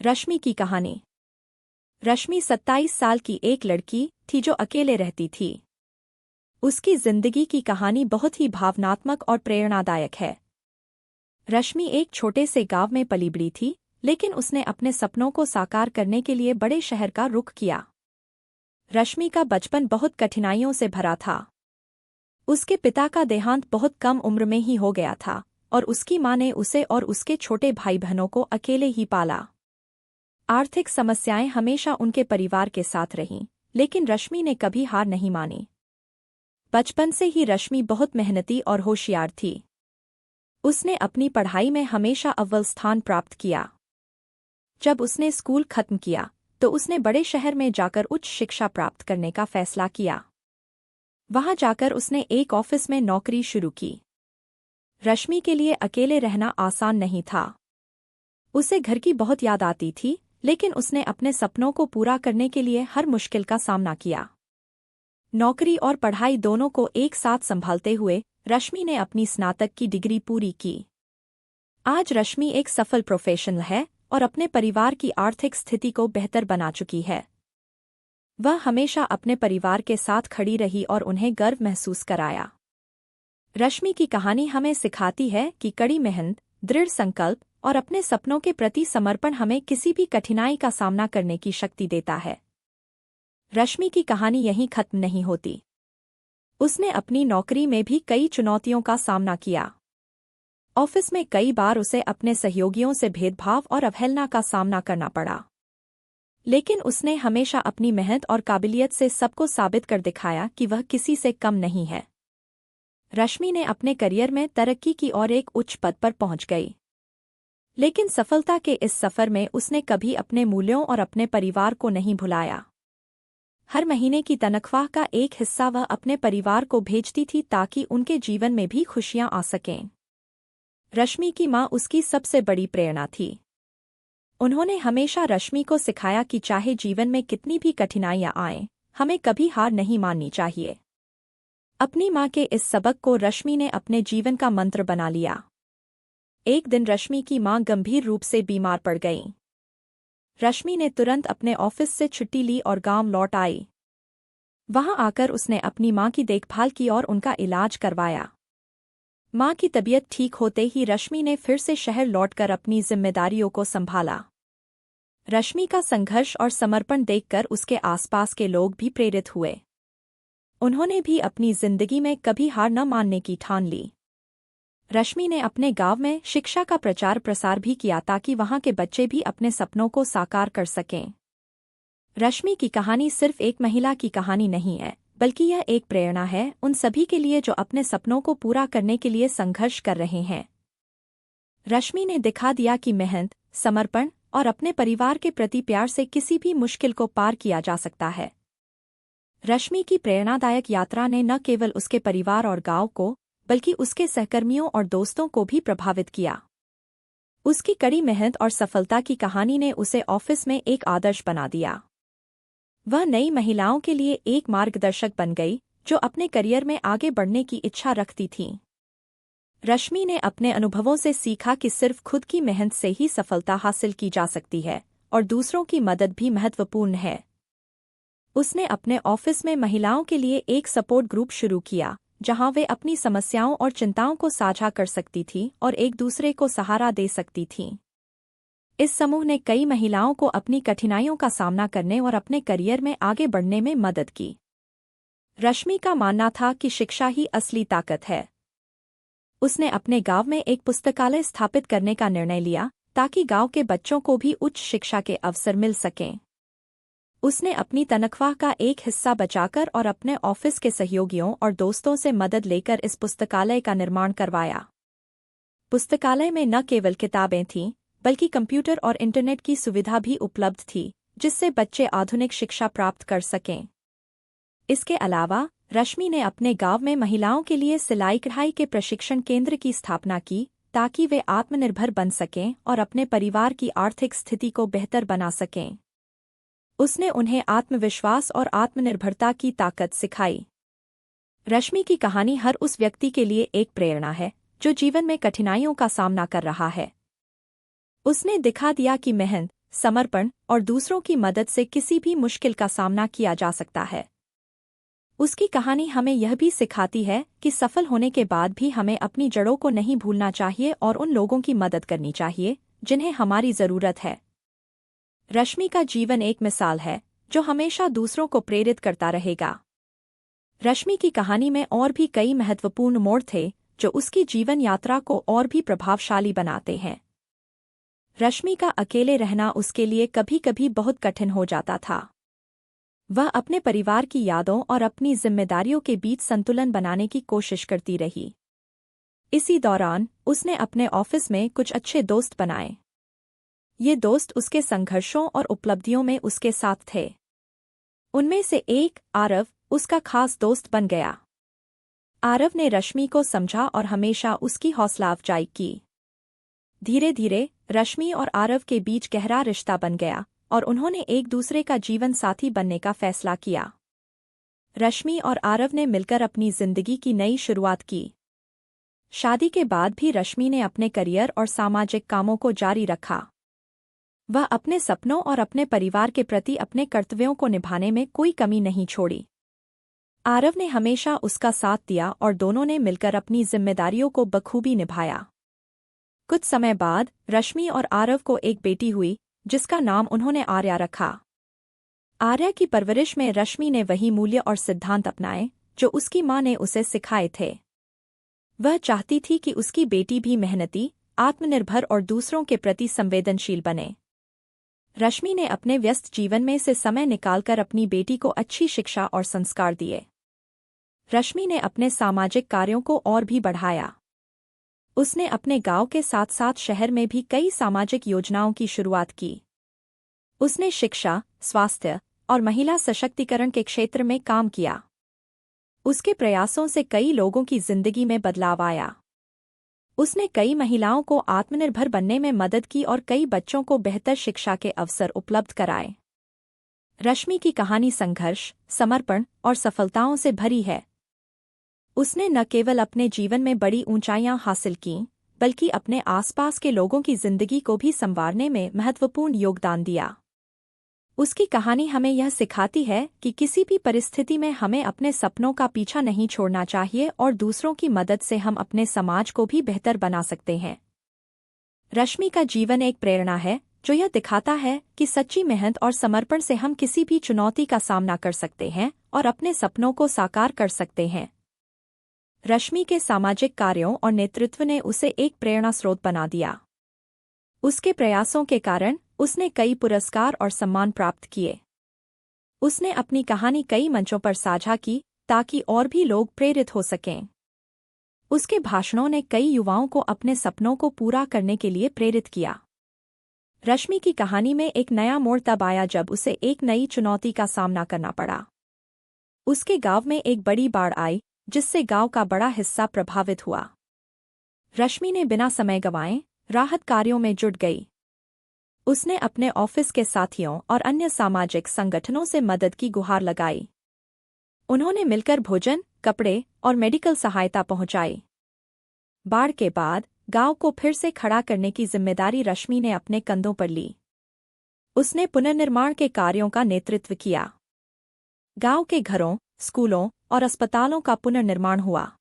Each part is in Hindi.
रश्मि की कहानी। रश्मि 27 साल की एक लड़की थी जो अकेले रहती थी। उसकी जिंदगी की कहानी बहुत ही भावनात्मक और प्रेरणादायक है। रश्मि एक छोटे से गांव में पली बड़ी थी, लेकिन उसने अपने सपनों को साकार करने के लिए बड़े शहर का रुख किया। रश्मि का बचपन बहुत कठिनाइयों से भरा था। उसके पिता का देहांत बहुत कम उम्र में ही हो गया था और उसकी मां ने उसे और उसके छोटे भाई बहनों को अकेले ही पाला। आर्थिक समस्याएं हमेशा उनके परिवार के साथ रहीं, लेकिन रश्मि ने कभी हार नहीं मानी। बचपन से ही रश्मि बहुत मेहनती और होशियार थी। उसने अपनी पढ़ाई में हमेशा अव्वल स्थान प्राप्त किया। जब उसने स्कूल खत्म किया तो उसने बड़े शहर में जाकर उच्च शिक्षा प्राप्त करने का फैसला किया। वहां जाकर उसने एक ऑफिस में नौकरी शुरू की। रश्मि के लिए अकेले रहना आसान नहीं था। उसे घर की बहुत याद आती थी, लेकिन उसने अपने सपनों को पूरा करने के लिए हर मुश्किल का सामना किया। नौकरी और पढ़ाई दोनों को एक साथ संभालते हुए रश्मि ने अपनी स्नातक की डिग्री पूरी की। आज रश्मि एक सफल प्रोफेशनल है और अपने परिवार की आर्थिक स्थिति को बेहतर बना चुकी है। वह हमेशा अपने परिवार के साथ खड़ी रही और उन्हें गर्व महसूस कराया। रश्मि की कहानी हमें सिखाती है कि कड़ी मेहनत, दृढ़ संकल्प और अपने सपनों के प्रति समर्पण हमें किसी भी कठिनाई का सामना करने की शक्ति देता है। रश्मि की कहानी यहीं खत्म नहीं होती। उसने अपनी नौकरी में भी कई चुनौतियों का सामना किया। ऑफिस में कई बार उसे अपने सहयोगियों से भेदभाव और अवहेलना का सामना करना पड़ा, लेकिन उसने हमेशा अपनी मेहनत और काबिलियत से सबको साबित कर दिखाया कि वह किसी से कम नहीं है। रश्मि ने अपने करियर में तरक्की की और एक उच्च पद पर पहुंच गई, लेकिन सफलता के इस सफर में उसने कभी अपने मूल्यों और अपने परिवार को नहीं भुलाया। हर महीने की तनख्वाह का एक हिस्सा वह अपने परिवार को भेजती थी ताकि उनके जीवन में भी खुशियां आ सकें। रश्मि की मां उसकी सबसे बड़ी प्रेरणा थी। उन्होंने हमेशा रश्मि को सिखाया कि चाहे जीवन में कितनी भी कठिनाइयां आएं, हमें कभी हार नहीं माननी चाहिए। अपनी मां के इस सबक को रश्मि ने अपने जीवन का मंत्र बना लिया। एक दिन रश्मि की मां गंभीर रूप से बीमार पड़ गईं। रश्मि ने तुरंत अपने ऑफिस से छुट्टी ली और गांव लौट आई। वहां आकर उसने अपनी मां की देखभाल की और उनका इलाज करवाया। मां की तबीयत ठीक होते ही रश्मि ने फिर से शहर लौटकर अपनी जिम्मेदारियों को संभाला। रश्मि का संघर्ष और समर्पण देखकर उसके आसपास के लोग भी प्रेरित हुए। उन्होंने भी अपनी जिंदगी में कभी हार न मानने की ठान ली। रश्मि ने अपने गांव में शिक्षा का प्रचार प्रसार भी किया ताकि वहां के बच्चे भी अपने सपनों को साकार कर सकें। रश्मि की कहानी सिर्फ एक महिला की कहानी नहीं है, बल्कि यह एक प्रेरणा है उन सभी के लिए जो अपने सपनों को पूरा करने के लिए संघर्ष कर रहे हैं। रश्मि ने दिखा दिया कि मेहनत, समर्पण और अपने परिवार के प्रति प्यार से किसी भी मुश्किल को पार किया जा सकता है। रश्मि की प्रेरणादायक यात्रा ने न केवल उसके परिवार और गांव को, बल्कि उसके सहकर्मियों और दोस्तों को भी प्रभावित किया। उसकी कड़ी मेहनत और सफलता की कहानी ने उसे ऑफिस में एक आदर्श बना दिया। वह नई महिलाओं के लिए एक मार्गदर्शक बन गई जो अपने करियर में आगे बढ़ने की इच्छा रखती थीं। रश्मि ने अपने अनुभवों से सीखा कि सिर्फ खुद की मेहनत से ही सफलता हासिल की जा सकती है और दूसरों की मदद भी महत्वपूर्ण है। उसने अपने ऑफिस में महिलाओं के लिए एक सपोर्ट ग्रुप शुरू किया, जहां वे अपनी समस्याओं और चिंताओं को साझा कर सकती थीं और एक दूसरे को सहारा दे सकती थीं। इस समूह ने कई महिलाओं को अपनी कठिनाइयों का सामना करने और अपने करियर में आगे बढ़ने में मदद की। रश्मि का मानना था कि शिक्षा ही असली ताकत है। उसने अपने गांव में एक पुस्तकालय स्थापित करने का निर्णय लिया ताकि गांव के बच्चों को भी उच्च शिक्षा के अवसर मिल सकें। उसने अपनी तनख्वाह का एक हिस्सा बचाकर और अपने ऑफिस के सहयोगियों और दोस्तों से मदद लेकर इस पुस्तकालय का निर्माण करवाया। पुस्तकालय में न केवल किताबें थीं, बल्कि कंप्यूटर और इंटरनेट की सुविधा भी उपलब्ध थी, जिससे बच्चे आधुनिक शिक्षा प्राप्त कर सकें। इसके अलावा रश्मि ने अपने गांव में महिलाओं के लिए सिलाई कढ़ाई के प्रशिक्षण केंद्र की स्थापना की ताकि वे आत्मनिर्भर बन सकें और अपने परिवार की आर्थिक स्थिति को बेहतर बना सकें। उसने उन्हें आत्मविश्वास और आत्मनिर्भरता की ताकत सिखाई। रश्मि की कहानी हर उस व्यक्ति के लिए एक प्रेरणा है जो जीवन में कठिनाइयों का सामना कर रहा है। उसने दिखा दिया कि मेहनत, समर्पण और दूसरों की मदद से किसी भी मुश्किल का सामना किया जा सकता है। उसकी कहानी हमें यह भी सिखाती है कि सफल होने के बाद भी हमें अपनी जड़ों को नहीं भूलना चाहिए और उन लोगों की मदद करनी चाहिए जिन्हें हमारी जरूरत है। रश्मि का जीवन एक मिसाल है जो हमेशा दूसरों को प्रेरित करता रहेगा। रश्मि की कहानी में और भी कई महत्वपूर्ण मोड़ थे जो उसकी जीवन यात्रा को और भी प्रभावशाली बनाते हैं। रश्मि का अकेले रहना उसके लिए कभी-कभी बहुत कठिन हो जाता था। वह अपने परिवार की यादों और अपनी जिम्मेदारियों के बीच संतुलन बनाने की कोशिश करती रही। इसी दौरान उसने अपने ऑफिस में कुछ अच्छे दोस्त बनाए। ये दोस्त उसके संघर्षों और उपलब्धियों में उसके साथ थे। उनमें से एक, आरव, उसका खास दोस्त बन गया। आरव ने रश्मि को समझा और हमेशा उसकी हौसला अफजाई की। धीरे-धीरे रश्मि और आरव के बीच गहरा रिश्ता बन गया और उन्होंने एक दूसरे का जीवन साथी बनने का फैसला किया। रश्मि और आरव ने मिलकर अपनी जिंदगी की नई शुरुआत की। शादी के बाद भी रश्मि ने अपने करियर और सामाजिक कामों को जारी रखा। वह अपने सपनों और अपने परिवार के प्रति अपने कर्तव्यों को निभाने में कोई कमी नहीं छोड़ी। आरव ने हमेशा उसका साथ दिया और दोनों ने मिलकर अपनी जिम्मेदारियों को बखूबी निभाया। कुछ समय बाद रश्मि और आरव को एक बेटी हुई जिसका नाम उन्होंने आर्या रखा। आर्या की परवरिश में रश्मि ने वही मूल्य और सिद्धांत अपनाए जो उसकी मां ने उसे सिखाए थे। वह चाहती थी कि उसकी बेटी भी मेहनती, आत्मनिर्भर और दूसरों के प्रति संवेदनशील बने। रश्मि ने अपने व्यस्त जीवन में से समय निकालकर अपनी बेटी को अच्छी शिक्षा और संस्कार दिए। रश्मि ने अपने सामाजिक कार्यों को और भी बढ़ाया। उसने अपने गांव के साथ साथ शहर में भी कई सामाजिक योजनाओं की शुरुआत की। उसने शिक्षा, स्वास्थ्य और महिला सशक्तिकरण के क्षेत्र में काम किया। उसके प्रयासों से कई लोगों की जिंदगी में बदलाव आया। उसने कई महिलाओं को आत्मनिर्भर बनने में मदद की और कई बच्चों को बेहतर शिक्षा के अवसर उपलब्ध कराए। रश्मि की कहानी संघर्ष, समर्पण और सफलताओं से भरी है। उसने न केवल अपने जीवन में बड़ी ऊंचाइयां हासिल कीं, बल्कि अपने आसपास के लोगों की जिंदगी को भी संवारने में महत्वपूर्ण योगदान दिया। उसकी कहानी हमें यह सिखाती है कि किसी भी परिस्थिति में हमें अपने सपनों का पीछा नहीं छोड़ना चाहिए और दूसरों की मदद से हम अपने समाज को भी बेहतर बना सकते हैं। रश्मि का जीवन एक प्रेरणा है जो यह दिखाता है कि सच्ची मेहनत और समर्पण से हम किसी भी चुनौती का सामना कर सकते हैं और अपने सपनों को साकार कर सकते हैं। रश्मि के सामाजिक कार्यों और नेतृत्व ने उसे एक प्रेरणा स्रोत बना दिया। उसके प्रयासों के कारण उसने कई पुरस्कार और सम्मान प्राप्त किए। उसने अपनी कहानी कई मंचों पर साझा की ताकि और भी लोग प्रेरित हो सकें। उसके भाषणों ने कई युवाओं को अपने सपनों को पूरा करने के लिए प्रेरित किया। रश्मि की कहानी में एक नया मोड़ तब आया जब उसे एक नई चुनौती का सामना करना पड़ा। उसके गांव में एक बड़ी बाढ़ आई जिससे गांव का बड़ा हिस्सा प्रभावित हुआ। रश्मि ने बिना समय गंवाए राहत कार्यों में जुट गई। उसने अपने ऑफिस के साथियों और अन्य सामाजिक संगठनों से मदद की गुहार लगाई। उन्होंने मिलकर भोजन, कपड़े और मेडिकल सहायता पहुंचाई। बाढ़ के बाद गांव को फिर से खड़ा करने की जिम्मेदारी रश्मि ने अपने कंधों पर ली। उसने पुनर्निर्माण के कार्यों का नेतृत्व किया। गांव के घरों, स्कूलों और अस्पतालों का पुनर्निर्माण हुआ।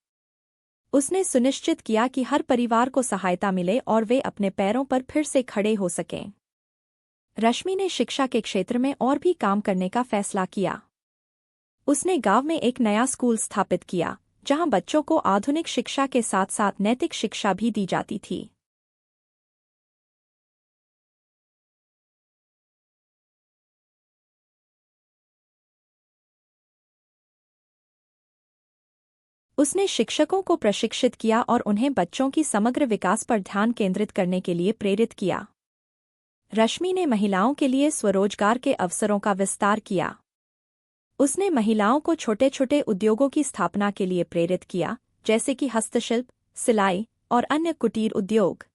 उसने सुनिश्चित किया कि हर परिवार को सहायता मिले और वे अपने पैरों पर फिर से खड़े हो सकें। रश्मि ने शिक्षा के क्षेत्र में और भी काम करने का फैसला किया। उसने गांव में एक नया स्कूल स्थापित किया, जहां बच्चों को आधुनिक शिक्षा के साथ-साथ नैतिक शिक्षा भी दी जाती थी। उसने शिक्षकों को प्रशिक्षित किया और उन्हें बच्चों की समग्र विकास पर ध्यान केंद्रित करने के लिए प्रेरित किया। रश्मि ने महिलाओं के लिए स्वरोजगार के अवसरों का विस्तार किया। उसने महिलाओं को छोटे-छोटे उद्योगों की स्थापना के लिए प्रेरित किया, जैसे कि हस्तशिल्प, सिलाई और अन्य कुटीर उद्योग।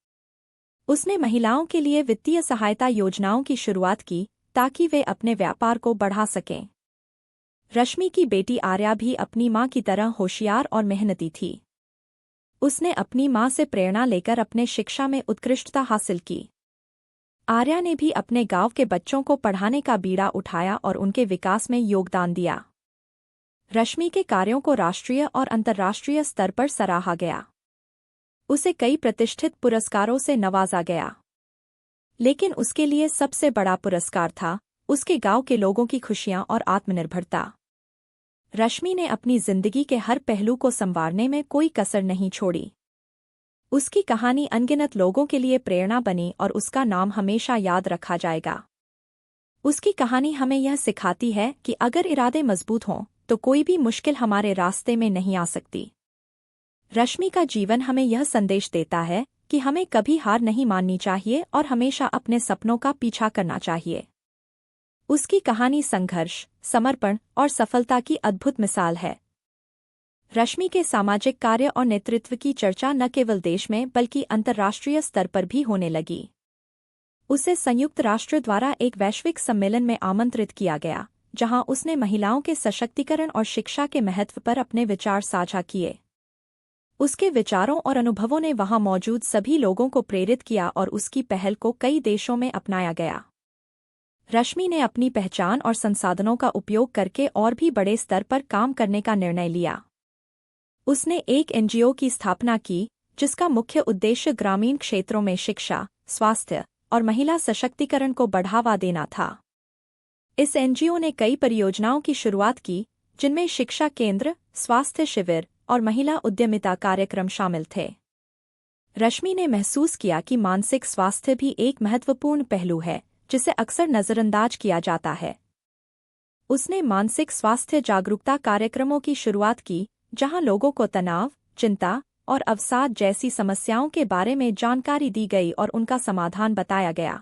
उसने महिलाओं के लिए वित्तीय सहायता योजनाओं की शुरुआत की ताकि वे अपने व्यापार को बढ़ा सकें। रश्मि की बेटी आर्या भी अपनी मां की तरह होशियार और मेहनती थी। उसने अपनी मां से प्रेरणा लेकर अपने शिक्षा में उत्कृष्टता हासिल की। आर्या ने भी अपने गांव के बच्चों को पढ़ाने का बीड़ा उठाया और उनके विकास में योगदान दिया। रश्मि के कार्यों को राष्ट्रीय और अंतर्राष्ट्रीय स्तर पर सराहा गया। उसे कई प्रतिष्ठित पुरस्कारों से नवाजा गया, लेकिन उसके लिए सबसे बड़ा पुरस्कार था उसके गांव के लोगों की खुशियां और आत्मनिर्भरता। रश्मि ने अपनी जिंदगी के हर पहलू को संवारने में कोई कसर नहीं छोड़ी। उसकी कहानी अनगिनत लोगों के लिए प्रेरणा बनी और उसका नाम हमेशा याद रखा जाएगा। उसकी कहानी हमें यह सिखाती है कि अगर इरादे मजबूत हों तो कोई भी मुश्किल हमारे रास्ते में नहीं आ सकती। रश्मि का जीवन हमें यह संदेश देता है कि हमें कभी हार नहीं माननी चाहिए और हमेशा अपने सपनों का पीछा करना चाहिए। उसकी कहानी संघर्ष, समर्पण और सफलता की अद्भुत मिसाल है। रश्मि के सामाजिक कार्य और नेतृत्व की चर्चा न केवल देश में बल्कि अंतर्राष्ट्रीय स्तर पर भी होने लगी। उसे संयुक्त राष्ट्र द्वारा एक वैश्विक सम्मेलन में आमंत्रित किया गया, जहां उसने महिलाओं के सशक्तिकरण और शिक्षा के महत्व पर अपने विचार साझा किए। उसके विचारों और अनुभवों ने वहां मौजूद सभी लोगों को प्रेरित किया और उसकी पहल को कई देशों में अपनाया गया। रश्मि ने अपनी पहचान और संसाधनों का उपयोग करके और भी बड़े स्तर पर काम करने का निर्णय लिया। उसने एक एनजीओ की स्थापना की जिसका मुख्य उद्देश्य ग्रामीण क्षेत्रों में शिक्षा, स्वास्थ्य और महिला सशक्तिकरण को बढ़ावा देना था। इस एनजीओ ने कई परियोजनाओं की शुरुआत की, जिनमें शिक्षा केंद्र, स्वास्थ्य शिविर और महिला उद्यमिता कार्यक्रम शामिल थे। रश्मि ने महसूस किया कि मानसिक स्वास्थ्य भी एक महत्वपूर्ण पहलू है जिसे अक्सर नज़रअंदाज किया जाता है। उसने मानसिक स्वास्थ्य जागरूकता कार्यक्रमों की शुरुआत की, जहां लोगों को तनाव, चिंता और अवसाद जैसी समस्याओं के बारे में जानकारी दी गई और उनका समाधान बताया गया।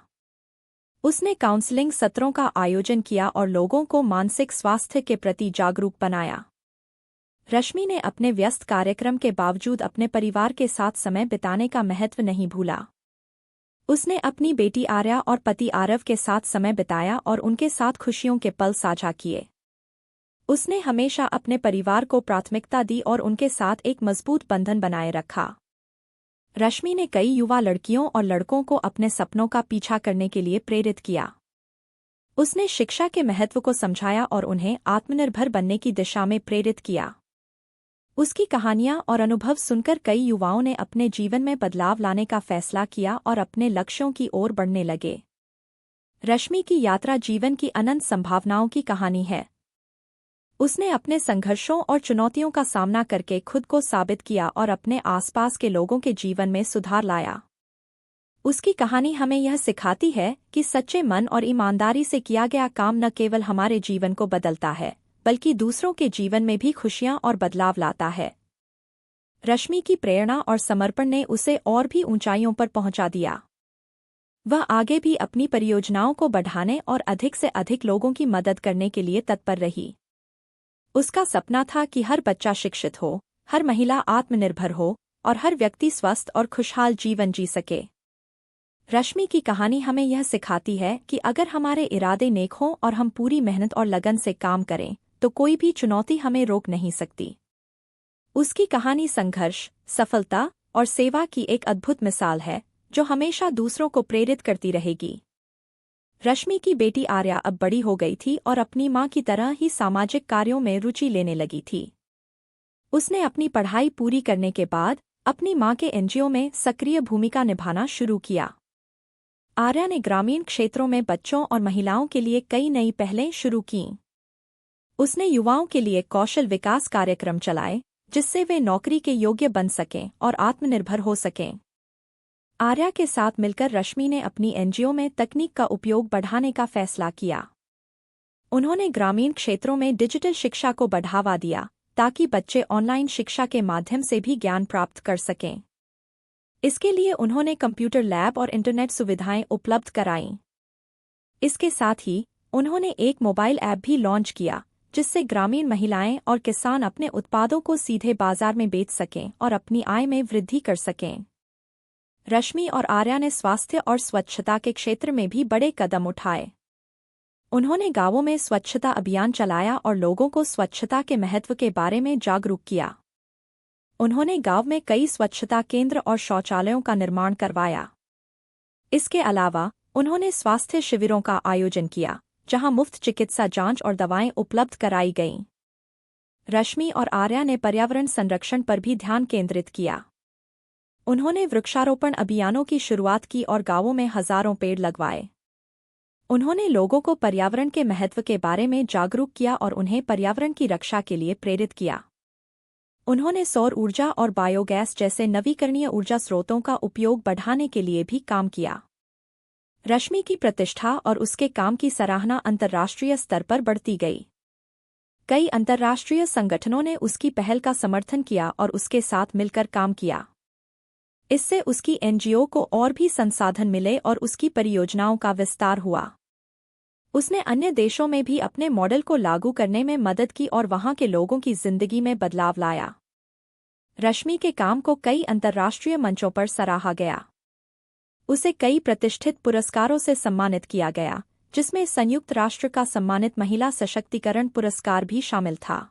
उसने काउंसलिंग सत्रों का आयोजन किया और लोगों को मानसिक स्वास्थ्य के प्रति जागरूक बनाया। रश्मि ने अपने व्यस्त कार्यक्रम के बावजूद अपने परिवार के साथ समय बिताने का महत्व नहीं भूला। उसने अपनी बेटी आर्या और पति आरव के साथ समय बिताया और उनके साथ खुशियों के पल साझा किए। उसने हमेशा अपने परिवार को प्राथमिकता दी और उनके साथ एक मजबूत बंधन बनाए रखा। रश्मि ने कई युवा लड़कियों और लड़कों को अपने सपनों का पीछा करने के लिए प्रेरित किया। उसने शिक्षा के महत्व को समझाया और उन्हें आत्मनिर्भर बनने की दिशा में प्रेरित किया। उसकी कहानियां और अनुभव सुनकर कई युवाओं ने अपने जीवन में बदलाव लाने का फैसला किया और अपने लक्ष्यों की ओर बढ़ने लगे। रश्मि की यात्रा जीवन की अनंत संभावनाओं की कहानी है। उसने अपने संघर्षों और चुनौतियों का सामना करके खुद को साबित किया और अपने आसपास के लोगों के जीवन में सुधार लाया। उसकी कहानी हमें यह सिखाती है कि सच्चे मन और ईमानदारी से किया गया काम न केवल हमारे जीवन को बदलता है, बल्कि दूसरों के जीवन में भी खुशियां और बदलाव लाता है। रश्मि की प्रेरणा और समर्पण ने उसे और भी ऊंचाइयों पर पहुंचा दिया। वह आगे भी अपनी परियोजनाओं को बढ़ाने और अधिक से अधिक लोगों की मदद करने के लिए तत्पर रही। उसका सपना था कि हर बच्चा शिक्षित हो, हर महिला आत्मनिर्भर हो और हर व्यक्ति स्वस्थ और खुशहाल जीवन जी सके। रश्मि की कहानी हमें यह सिखाती है कि अगर हमारे इरादे नेक हों और हम पूरी मेहनत और लगन से काम करें, तो कोई भी चुनौती हमें रोक नहीं सकती। उसकी कहानी संघर्ष, सफलता और सेवा की एक अद्भुत मिसाल है, जो हमेशा दूसरों को प्रेरित करती रहेगी। रश्मि की बेटी आर्या अब बड़ी हो गई थी और अपनी मां की तरह ही सामाजिक कार्यों में रुचि लेने लगी थी। उसने अपनी पढ़ाई पूरी करने के बाद अपनी मां के एनजीओ में सक्रिय भूमिका निभाना शुरू किया। आर्या ने ग्रामीण क्षेत्रों में बच्चों और महिलाओं के लिए कई नई पहलें शुरू कीं। उसने युवाओं के लिए कौशल विकास कार्यक्रम चलाए, जिससे वे नौकरी के योग्य बन सकें और आत्मनिर्भर हो सकें। आर्या के साथ मिलकर रश्मि ने अपनी एनजीओ में तकनीक का उपयोग बढ़ाने का फैसला किया। उन्होंने ग्रामीण क्षेत्रों में डिजिटल शिक्षा को बढ़ावा दिया, ताकि बच्चे ऑनलाइन शिक्षा के माध्यम से भी ज्ञान प्राप्त कर सकें। इसके लिए उन्होंने कंप्यूटर लैब और इंटरनेट सुविधाएं उपलब्ध कराईं। इसके साथ ही उन्होंने एक मोबाइल ऐप भी लॉन्च किया, जिससे ग्रामीण महिलाएं और किसान अपने उत्पादों को सीधे बाजार में बेच सकें और अपनी आय में वृद्धि कर सकें। रश्मि और आर्या ने स्वास्थ्य और स्वच्छता के क्षेत्र में भी बड़े कदम उठाए। उन्होंने गांवों में स्वच्छता अभियान चलाया और लोगों को स्वच्छता के महत्व के बारे में जागरूक किया। उन्होंने गांव में कई स्वच्छता केंद्र और शौचालयों का निर्माण करवाया। इसके अलावा उन्होंने स्वास्थ्य शिविरों का आयोजन किया, जहां मुफ्त चिकित्सा जांच और दवाएं उपलब्ध कराई गईं। रश्मि और आर्या ने पर्यावरण संरक्षण पर भी ध्यान केंद्रित किया। उन्होंने वृक्षारोपण अभियानों की शुरुआत की और गांवों में हजारों पेड़ लगवाए। उन्होंने लोगों को पर्यावरण के महत्व के बारे में जागरूक किया और उन्हें पर्यावरण की रक्षा के लिए प्रेरित किया। उन्होंने सौर ऊर्जा और बायोगैस जैसे नवीकरणीय ऊर्जा स्रोतों का उपयोग बढ़ाने के लिए भी काम किया। रश्मि की प्रतिष्ठा और उसके काम की सराहना अंतर्राष्ट्रीय स्तर पर बढ़ती गई। कई अंतर्राष्ट्रीय संगठनों ने उसकी पहल का समर्थन किया और उसके साथ मिलकर काम किया। इससे उसकी एनजीओ को और भी संसाधन मिले और उसकी परियोजनाओं का विस्तार हुआ। उसने अन्य देशों में भी अपने मॉडल को लागू करने में मदद की और वहां के लोगों की जिंदगी में बदलाव लाया। रश्मि के काम को कई अंतर्राष्ट्रीय मंचों पर सराहा गया। उसे कई प्रतिष्ठित पुरस्कारों से सम्मानित किया गया, जिसमें संयुक्त राष्ट्र का सम्मानित महिला सशक्तिकरण पुरस्कार भी शामिल था।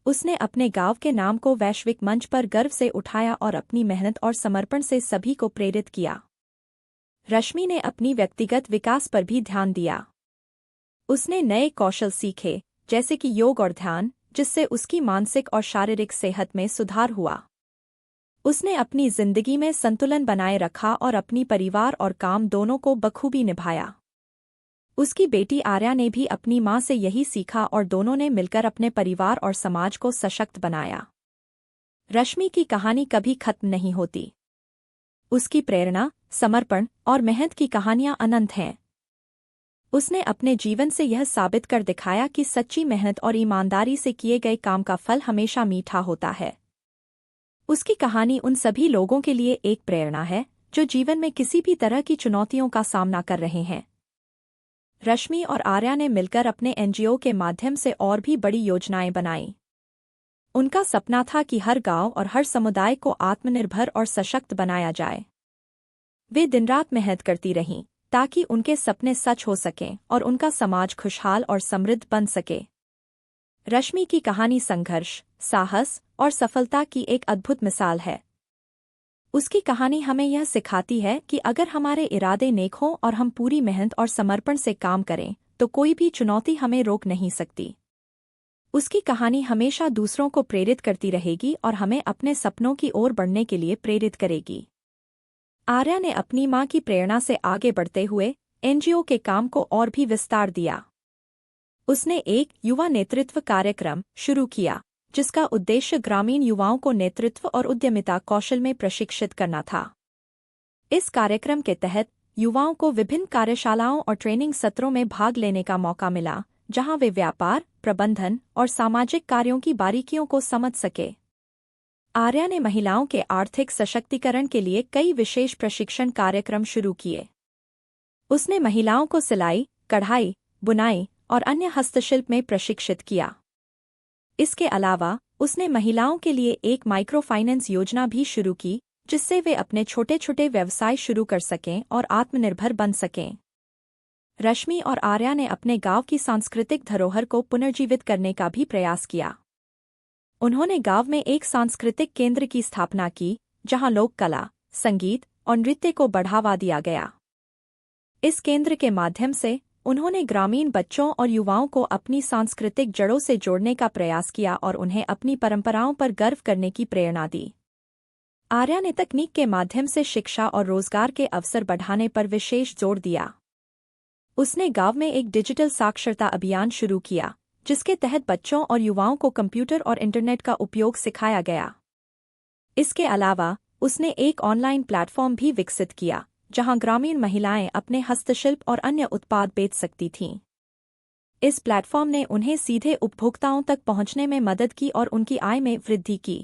उसने अपने गांव के नाम को वैश्विक मंच पर गर्व से उठाया और अपनी मेहनत और समर्पण से सभी को प्रेरित किया। रश्मि ने अपनी व्यक्तिगत विकास पर भी ध्यान दिया। उसने नए कौशल सीखे, जैसे कि योग और ध्यान, जिससे उसकी मानसिक और शारीरिक सेहत में सुधार हुआ। उसने अपनी जिंदगी में संतुलन बनाए रखा और अपनी परिवार और काम दोनों को बखूबी निभाया। उसकी बेटी आर्या ने भी अपनी मां से यही सीखा और दोनों ने मिलकर अपने परिवार और समाज को सशक्त बनाया। रश्मि की कहानी कभी खत्म नहीं होती। उसकी प्रेरणा, समर्पण और मेहनत की कहानियां अनंत हैं। उसने अपने जीवन से यह साबित कर दिखाया कि सच्ची मेहनत और ईमानदारी से किए गए काम का फल हमेशा मीठा होता है। उसकी कहानी उन सभी लोगों के लिए एक प्रेरणा है जो जीवन में किसी भी तरह की चुनौतियों का सामना कर रहे हैं। रश्मि और आर्या ने मिलकर अपने एनजीओ के माध्यम से और भी बड़ी योजनाएं बनाईं। उनका सपना था कि हर गांव और हर समुदाय को आत्मनिर्भर और सशक्त बनाया जाए। वे दिनरात मेहनत करती रहीं ताकि उनके सपने सच हो सकें और उनका समाज खुशहाल और समृद्ध बन सके। रश्मि की कहानी संघर्ष, साहस और सफलता की एक अद्भुत मिसाल है। उसकी कहानी हमें यह सिखाती है कि अगर हमारे इरादे नेक हों और हम पूरी मेहनत और समर्पण से काम करें, तो कोई भी चुनौती हमें रोक नहीं सकती। उसकी कहानी हमेशा दूसरों को प्रेरित करती रहेगी और हमें अपने सपनों की ओर बढ़ने के लिए प्रेरित करेगी। आर्या ने अपनी मां की प्रेरणा से आगे बढ़ते हुए एनजीओ के काम को और भी विस्तार दिया। उसने एक युवा नेतृत्व कार्यक्रम शुरू किया, जिसका उद्देश्य ग्रामीण युवाओं को नेतृत्व और उद्यमिता कौशल में प्रशिक्षित करना था। इस कार्यक्रम के तहत युवाओं को विभिन्न कार्यशालाओं और ट्रेनिंग सत्रों में भाग लेने का मौका मिला, जहां वे व्यापार, प्रबंधन और सामाजिक कार्यों की बारीकियों को समझ सके। आर्या ने महिलाओं के आर्थिक सशक्तिकरण के लिए कई विशेष प्रशिक्षण कार्यक्रम शुरू किए। उसने महिलाओं को सिलाई, कढ़ाई, बुनाई और अन्य हस्तशिल्प में प्रशिक्षित किया। इसके अलावा उसने महिलाओं के लिए एक माइक्रो फाइनेंस योजना भी शुरू की, जिससे वे अपने छोटे छोटे व्यवसाय शुरू कर सकें और आत्मनिर्भर बन सकें। रश्मि और आर्या ने अपने गांव की सांस्कृतिक धरोहर को पुनर्जीवित करने का भी प्रयास किया। उन्होंने गांव में एक सांस्कृतिक केंद्र की स्थापना की, जहां लोक कला, संगीत और नृत्य को बढ़ावा दिया गया। इस केंद्र के माध्यम से उन्होंने ग्रामीण बच्चों और युवाओं को अपनी सांस्कृतिक जड़ों से जोड़ने का प्रयास किया और उन्हें अपनी परंपराओं पर गर्व करने की प्रेरणा दी। आर्या ने तकनीक के माध्यम से शिक्षा और रोजगार के अवसर बढ़ाने पर विशेष जोर दिया। उसने गांव में एक डिजिटल साक्षरता अभियान शुरू किया, जिसके तहत बच्चों और युवाओं को कंप्यूटर और इंटरनेट का उपयोग सिखाया गया। इसके अलावा उसने एक ऑनलाइन प्लेटफॉर्म भी विकसित किया, जहां ग्रामीण महिलाएं अपने हस्तशिल्प और अन्य उत्पाद बेच सकती थीं। इस प्लेटफॉर्म ने उन्हें सीधे उपभोक्ताओं तक पहुंचने में मदद की और उनकी आय में वृद्धि की।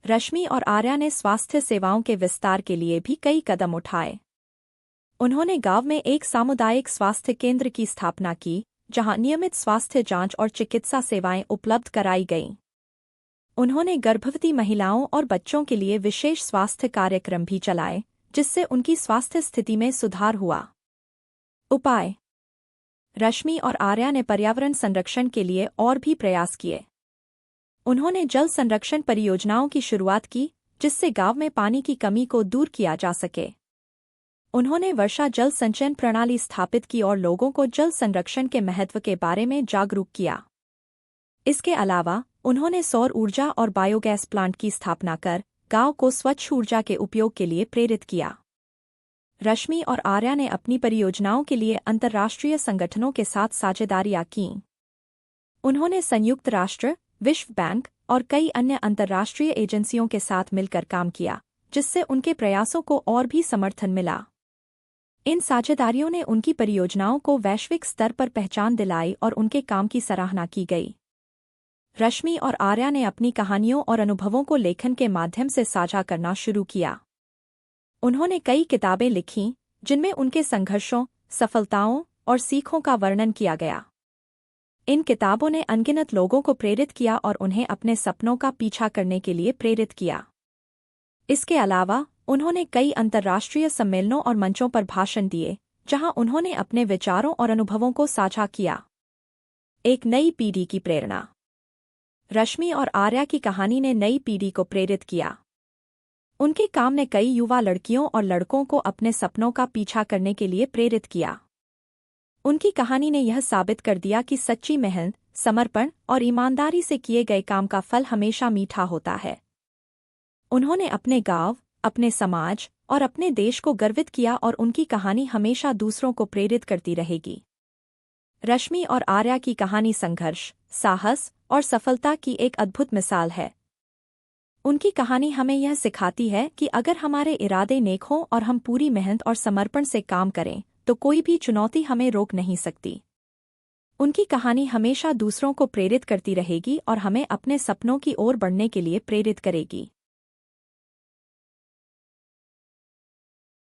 रश्मि और आर्या ने स्वास्थ्य सेवाओं के विस्तार के लिए भी कई कदम उठाए। उन्होंने गांव में एक सामुदायिक स्वास्थ्य केंद्र की स्थापना की, जहां नियमित स्वास्थ्य जांच और चिकित्सा सेवाएं उपलब्ध कराई गईं। उन्होंने गर्भवती महिलाओं और बच्चों के लिए विशेष स्वास्थ्य कार्यक्रम भी चलाए, जिससे उनकी स्वास्थ्य स्थिति में सुधार हुआ। उपाय: रश्मि और आर्या ने पर्यावरण संरक्षण के लिए और भी प्रयास किए। उन्होंने जल संरक्षण परियोजनाओं की शुरुआत की, जिससे गांव में पानी की कमी को दूर किया जा सके। उन्होंने वर्षा जल संचयन प्रणाली स्थापित की और लोगों को जल संरक्षण के महत्व के बारे में जागरूक किया। इसके अलावा उन्होंने सौर ऊर्जा और बायोगैस प्लांट की स्थापना कर गांव को स्वच्छ ऊर्जा के उपयोग के लिए प्रेरित किया। रश्मि और आर्या ने अपनी परियोजनाओं के लिए अंतर्राष्ट्रीय संगठनों के साथ साझेदारियां कीं। उन्होंने संयुक्त राष्ट्र, विश्व बैंक और कई अन्य अंतर्राष्ट्रीय एजेंसियों के साथ मिलकर काम किया, जिससे उनके प्रयासों को और भी समर्थन मिला। इन साझेदारियों ने उनकी परियोजनाओं को वैश्विक स्तर पर पहचान दिलाई और उनके काम की सराहना की गई। रश्मि और आर्या ने अपनी कहानियों और अनुभवों को लेखन के माध्यम से साझा करना शुरू किया। उन्होंने कई किताबें लिखीं, जिनमें उनके संघर्षों, सफलताओं और सीखों का वर्णन किया गया। इन किताबों ने अनगिनत लोगों को प्रेरित किया और उन्हें अपने सपनों का पीछा करने के लिए प्रेरित किया। इसके अलावा उन्होंने कई अंतर्राष्ट्रीय सम्मेलनों और मंचों पर भाषण दिए, जहां उन्होंने अपने विचारों और अनुभवों को साझा किया। एक नई पीढ़ी की प्रेरणा। रश्मि और आर्या की कहानी ने नई पीढ़ी को प्रेरित किया। उनके काम ने कई युवा लड़कियों और लड़कों को अपने सपनों का पीछा करने के लिए प्रेरित किया। उनकी कहानी ने यह साबित कर दिया कि सच्ची मेहनत, समर्पण और ईमानदारी से किए गए काम का फल हमेशा मीठा होता है। उन्होंने अपने गांव, अपने समाज और अपने देश को गर्वित किया और उनकी कहानी हमेशा दूसरों को प्रेरित करती रहेगी। रश्मि और आर्या की कहानी संघर्ष, साहस और सफलता की एक अद्भुत मिसाल है। उनकी कहानी हमें यह सिखाती है कि अगर हमारे इरादे नेक हों और हम पूरी मेहनत और समर्पण से काम करें, तो कोई भी चुनौती हमें रोक नहीं सकती। उनकी कहानी हमेशा दूसरों को प्रेरित करती रहेगी और हमें अपने सपनों की ओर बढ़ने के लिए प्रेरित करेगी।